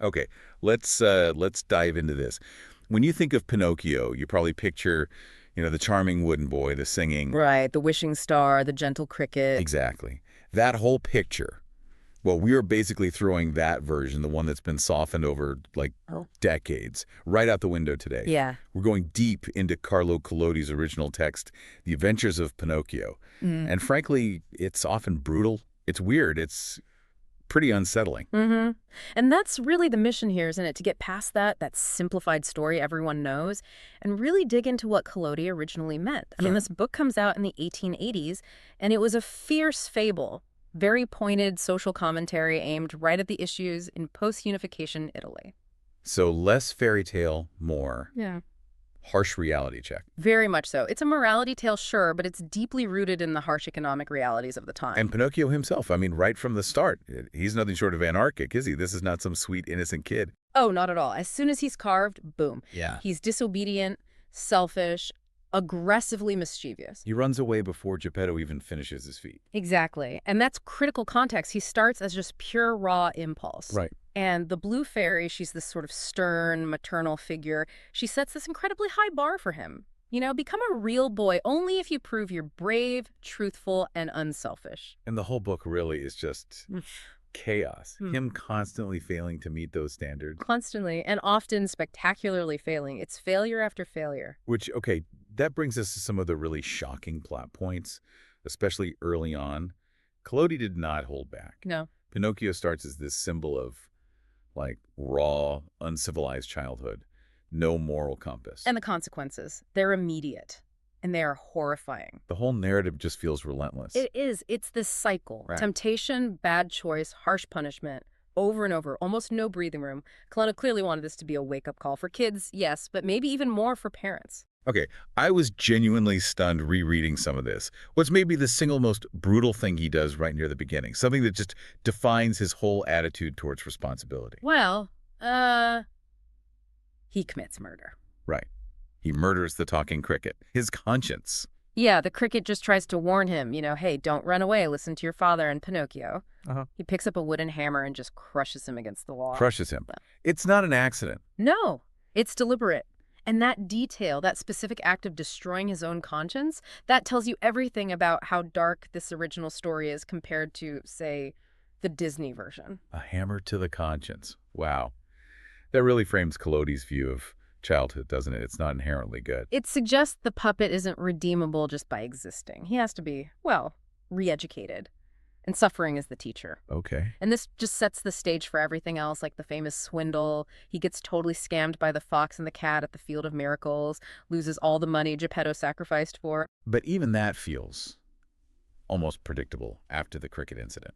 Okay, let's dive into this. When you think of Pinocchio, you probably picture, the charming wooden boy, the singing. Right, the wishing star, the gentle cricket. Exactly. That whole picture. Well, we are basically throwing that version, the one that's been softened over like Oh. decades, right out the window today. Yeah. We're going deep into Carlo Collodi's original text, The Adventures of Pinocchio. Mm. And frankly, it's often brutal. It's weird. It's pretty unsettling. Mm-hmm. And that's really the mission here, isn't it? To get past that simplified story everyone knows and really dig into what Collodi originally meant. I mean, this book comes out in the 1880s, and it was a fierce fable, very pointed social commentary aimed right at the issues in post-unification Italy. So less fairy tale, more Yeah. harsh reality check. Very much so. It's a morality tale, sure, but it's deeply rooted in the harsh economic realities of the time. And Pinocchio himself, I mean, right from the start, he's nothing short of anarchic, is he? This is not some sweet, innocent kid. Oh, not at all. As soon as he's carved, boom. Yeah. He's disobedient, selfish, aggressively mischievous. He runs away before Geppetto even finishes his feat. Exactly. And that's critical context. He starts as just pure raw impulse. Right. And the Blue Fairy, she's this sort of stern, maternal figure. She sets this incredibly high bar for him. Become a real boy only if you prove you're brave, truthful, and unselfish. And the whole book really is just chaos. Him constantly failing to meet those standards. Constantly, and often spectacularly failing. It's failure after failure. Which, okay, that brings us to some of the really shocking plot points, especially early on. Collodi did not hold back. No. Pinocchio starts as this symbol of, like, raw, uncivilized childhood. No moral compass. And the consequences, they're immediate, and they are horrifying. The whole narrative just feels relentless. It is. It's this cycle. Right. Temptation, bad choice, harsh punishment, over and over, almost no breathing room. Colonna clearly wanted this to be a wake-up call for kids, yes, but maybe even more for parents. Okay, I was genuinely stunned rereading some of this. What's maybe the single most brutal thing he does right near the beginning, something that just defines his whole attitude towards responsibility. Well, he commits murder. Right. He murders the talking cricket. His conscience. Yeah, the cricket just tries to warn him, hey, don't run away, listen to your father and Pinocchio. He picks up a wooden hammer and just crushes him against the wall. Crushes him. It's not an accident. No, it's deliberate. And that detail, that specific act of destroying his own conscience, that tells you everything about how dark this original story is compared to, say, the Disney version. A hammer to the conscience. Wow. That really frames Collodi's view of childhood, doesn't it? It's not inherently good. It suggests the puppet isn't redeemable just by existing. He has to be, well, re-educated. And suffering is the teacher. Okay. And this just sets the stage for everything else, like the famous swindle. He gets totally scammed by the fox and the cat at the Field of Miracles, loses all the money Geppetto sacrificed for. But even that feels almost predictable after the cricket incident.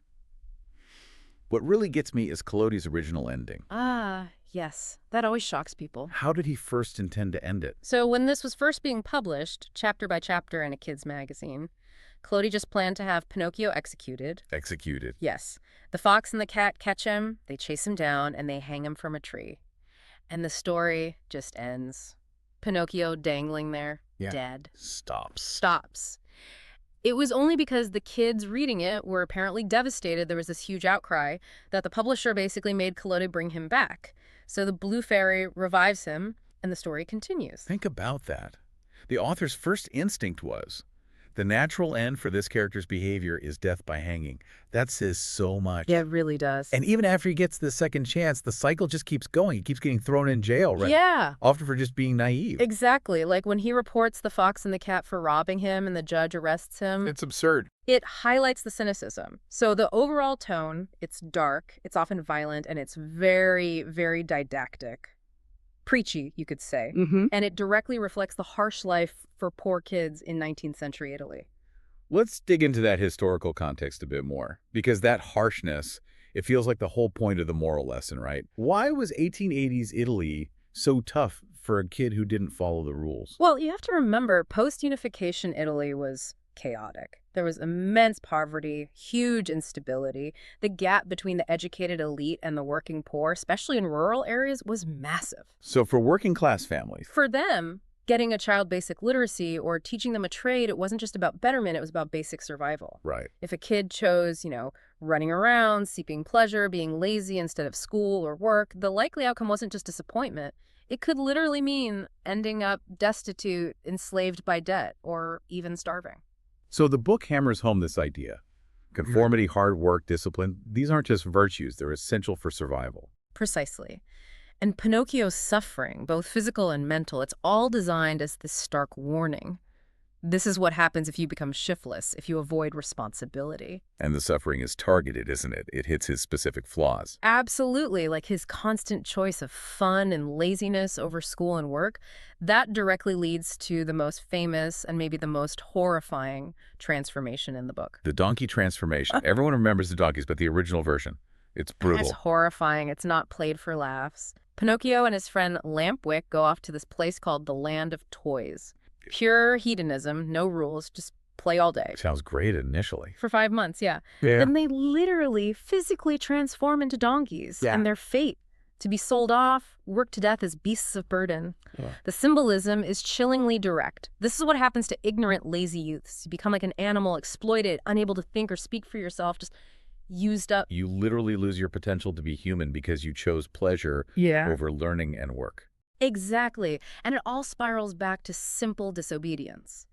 What really gets me is Collodi's original ending. Ah, yes. That always shocks people. How did he first intend to end it? So when this was first being published, chapter by chapter in a kid's magazine, Collodi just planned to have Pinocchio executed. Executed. Yes. The fox and the cat catch him, they chase him down, and they hang him from a tree. And the story just ends. Pinocchio dangling there, dead. Stops. It was only because the kids reading it were apparently devastated, there was this huge outcry, that the publisher basically made Collodi bring him back. So the Blue Fairy revives him, and the story continues. Think about that. The author's first instinct was, the natural end for this character's behavior is death by hanging. That says so much. Yeah, it really does. And even after he gets the second chance, the cycle just keeps going. He keeps getting thrown in jail, right? Yeah. Often for just being naive. Exactly. Like when he reports the fox and the cat for robbing him and the judge arrests him. It's absurd. It highlights the cynicism. So the overall tone, it's dark, it's often violent, and it's very, very didactic. Preachy, you could say. And it directly reflects the harsh life for poor kids in 19th century Italy. Let's dig into that historical context a bit more, because that harshness, it feels like the whole point of the moral lesson, right? Why was 1880s Italy so tough for a kid who didn't follow the rules? Well, you have to remember, post-unification Italy was chaotic. There was immense poverty, huge instability. The gap between the educated elite and the working poor, especially in rural areas, was massive. So for working class families, For them, Getting a child basic literacy or teaching them a trade, it wasn't just about betterment, it was about basic survival. Right. If a kid chose, running around, seeking pleasure, being lazy instead of school or work, the likely outcome wasn't just disappointment. It could literally mean ending up destitute, enslaved by debt, or even starving. So the book hammers home this idea. Conformity, hard work, discipline, these aren't just virtues, they're essential for survival. Precisely. And Pinocchio's suffering, both physical and mental, it's all designed as this stark warning. This is what happens if you become shiftless, if you avoid responsibility. And the suffering is targeted, isn't it? It hits his specific flaws. Absolutely, like his constant choice of fun and laziness over school and work, that directly leads to the most famous and maybe the most horrifying transformation in the book. The donkey transformation. Everyone remembers the donkeys, but the original version, it's brutal. It's horrifying. It's not played for laughs. Pinocchio and his friend Lampwick go off to this place called the Land of Toys. Pure hedonism, no rules, just play all day. Sounds great initially. For 5 months, yeah. Yeah. Then they literally, physically transform into donkeys. Yeah. And their fate, to be sold off, worked to death as beasts of burden. Yeah. The symbolism is chillingly direct. This is what happens to ignorant, lazy youths. You become like an animal, exploited, unable to think or speak for yourself, just used up. You literally lose your potential to be human because you chose pleasure over learning and work. Exactly. And it all spirals back to simple disobedience.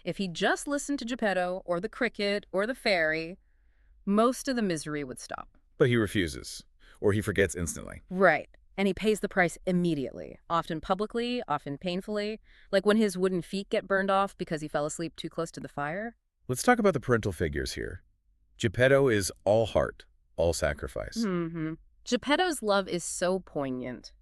If he just listened to Geppetto or the cricket or the fairy, most of the misery would stop. But he refuses, or he forgets instantly. Right. And he pays the price immediately, often publicly, often painfully, like when his wooden feet get burned off because he fell asleep too close to the fire. Let's talk about the parental figures here. Geppetto is all heart, all sacrifice. Geppetto's love is so poignant.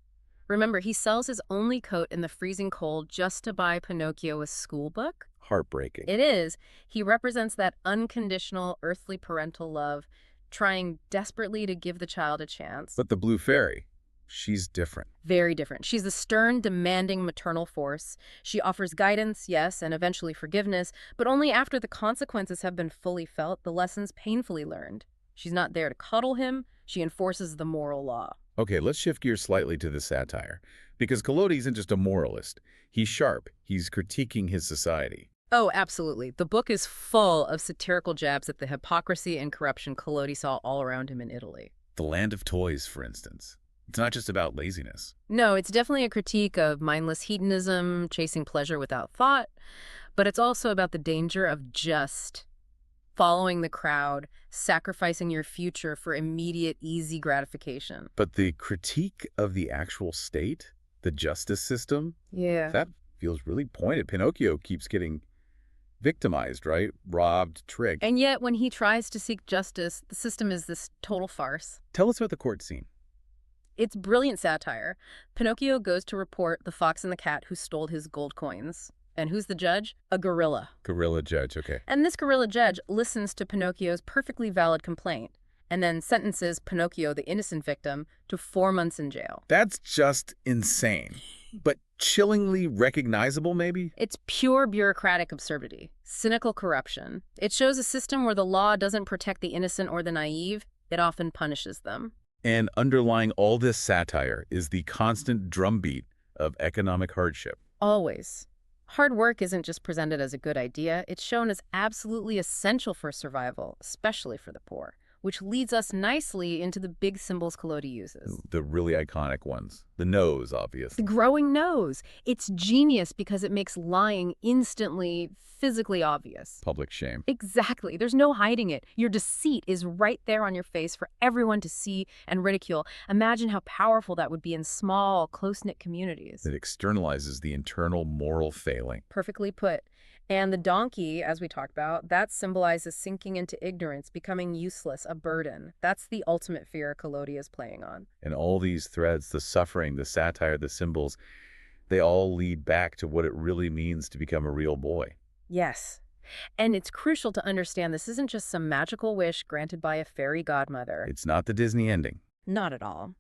Remember, he sells his only coat in the freezing cold just to buy Pinocchio a school book. Heartbreaking. It is. He represents that unconditional, earthly parental love, trying desperately to give the child a chance. But the blue fairy, she's different. Very different. She's the stern, demanding maternal force. She offers guidance, yes, and eventually forgiveness, but only after the consequences have been fully felt, the lessons painfully learned. She's not there to cuddle him. She enforces the moral law. Okay, let's shift gears slightly to the satire. Because Collodi isn't just a moralist. He's sharp. He's critiquing his society. Oh, absolutely. The book is full of satirical jabs at the hypocrisy and corruption Collodi saw all around him in Italy. The Land of Toys, for instance. It's not just about laziness. No, it's definitely a critique of mindless hedonism, chasing pleasure without thought, but it's also about the danger of just following the crowd, sacrificing your future for immediate, easy gratification. But the critique of the actual state, the justice system, that feels really pointed. Pinocchio keeps getting victimized, right? Robbed, tricked. And yet, when he tries to seek justice, the system is this total farce. Tell us about the court scene. It's brilliant satire. Pinocchio goes to report the fox and the cat who stole his gold coins. And who's the judge? A gorilla. Gorilla judge, okay. And this gorilla judge listens to Pinocchio's perfectly valid complaint and then sentences Pinocchio, the innocent victim, to 4 months in jail. That's just insane. But chillingly recognizable, maybe? It's pure bureaucratic absurdity, cynical corruption. It shows a system where the law doesn't protect the innocent or the naive. It often punishes them. And underlying all this satire is the constant drumbeat of economic hardship. Always. Hard work isn't just presented as a good idea, it's shown as absolutely essential for survival, especially for the poor, which leads us nicely into the big symbols Collodi uses. The really iconic ones. The nose, obviously. The growing nose. It's genius because it makes lying instantly, physically obvious. Public shame. Exactly. There's no hiding it. Your deceit is right there on your face for everyone to see and ridicule. Imagine how powerful that would be in small, close-knit communities. It externalizes the internal moral failing. Perfectly put. And the donkey, as we talked about, that symbolizes sinking into ignorance, becoming useless, a burden. That's the ultimate fear Collodi is playing on. And all these threads, the suffering, the satire, the symbols, they all lead back to what it really means to become a real boy. Yes. And it's crucial to understand this isn't just some magical wish granted by a fairy godmother. It's not the Disney ending. Not at all.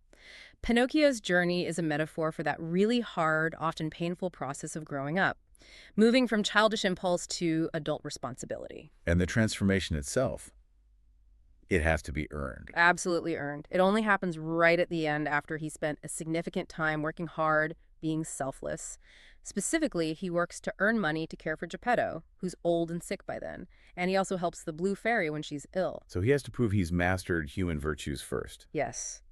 Pinocchio's journey is a metaphor for that really hard, often painful process of growing up, moving from childish impulse to adult responsibility. And the transformation itself, it has to be earned. Absolutely earned. It only happens right at the end after he spent a significant time working hard, being selfless. Specifically, he works to earn money to care for Geppetto, who's old and sick by then, and he also helps the Blue Fairy when she's ill. So he has to prove he's mastered human virtues first. Yes.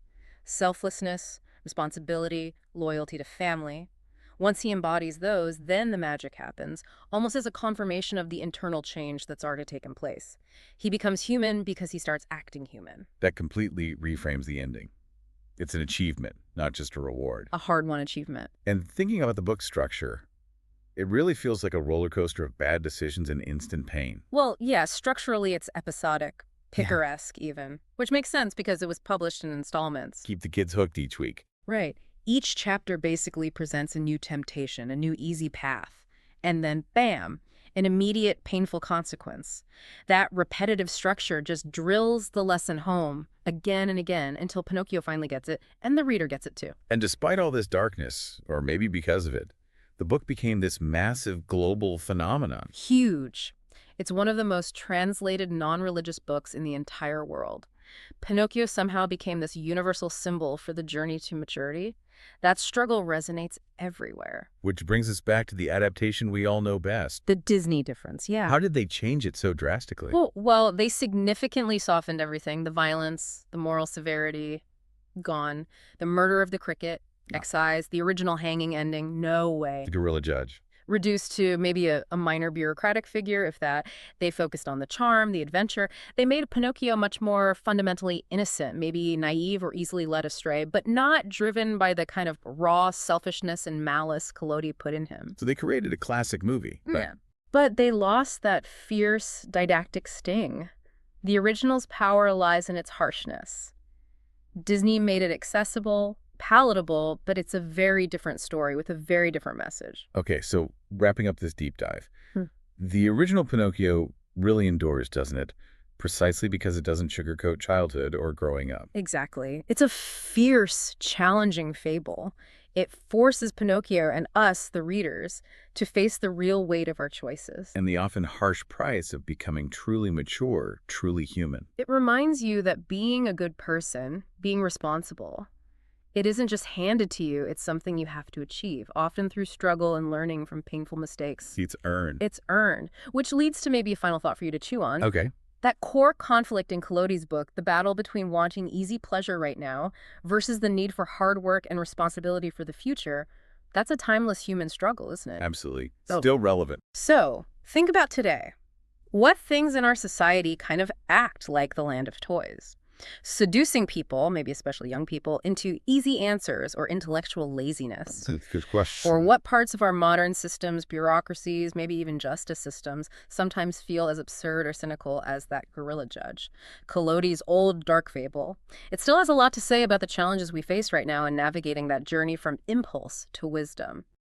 Selflessness, responsibility, loyalty to family. Once he embodies those, then the magic happens, almost as a confirmation of the internal change that's already taken place. He becomes human because he starts acting human. That completely reframes the ending. It's an achievement, not just a reward. A hard-won achievement. And thinking about the book's structure, it really feels like a roller coaster of bad decisions and instant pain. Well, yeah, structurally it's episodic, picaresque even, which makes sense because it was published in installments. Keep the kids hooked each week. Right. Each chapter basically presents a new temptation, a new easy path, and then bam, an immediate painful consequence. That repetitive structure just drills the lesson home again and again until Pinocchio finally gets it, and the reader gets it too. And despite all this darkness, or maybe because of it, the book became this massive global phenomenon. Huge. It's one of the most translated non-religious books in the entire world. Pinocchio somehow became this universal symbol for the journey to maturity. That struggle resonates everywhere. Which brings us back to the adaptation we all know best. The Disney difference, yeah. How did they change it so drastically? Well, they significantly softened everything. The violence, the moral severity, gone. The murder of the cricket, excised. The original hanging ending, no way. The gorilla judge. Reduced to maybe a minor bureaucratic figure, if that. They focused on the charm, the adventure. They made Pinocchio much more fundamentally innocent, maybe naive or easily led astray, but not driven by the kind of raw selfishness and malice Collodi put in him. So they created a classic movie. Yeah. But they lost that fierce, didactic sting. The original's power lies in its harshness. Disney made it accessible, palatable, but it's a very different story with a very different message. Okay, so wrapping up this deep dive, the original Pinocchio really endures, doesn't it? Precisely because it doesn't sugarcoat childhood or growing up. Exactly. It's a fierce, challenging fable. It forces Pinocchio and us, the readers, to face the real weight of our choices. And the often harsh price of becoming truly mature, truly human. It reminds you that being a good person, being responsible, it isn't just handed to you, it's something you have to achieve, often through struggle and learning from painful mistakes. It's earned. It's earned, which leads to maybe a final thought for you to chew on. Okay. That core conflict in Collodi's book, the battle between wanting easy pleasure right now versus the need for hard work and responsibility for the future, that's a timeless human struggle, isn't it? Absolutely. Still relevant. So, think about today. What things in our society kind of act like the land of toys? Seducing people, maybe especially young people, into easy answers or intellectual laziness. That's a good question. Or what parts of our modern systems, bureaucracies, maybe even justice systems, sometimes feel as absurd or cynical as that gorilla judge. Collodi's old dark fable. It still has a lot to say about the challenges we face right now in navigating that journey from impulse to wisdom.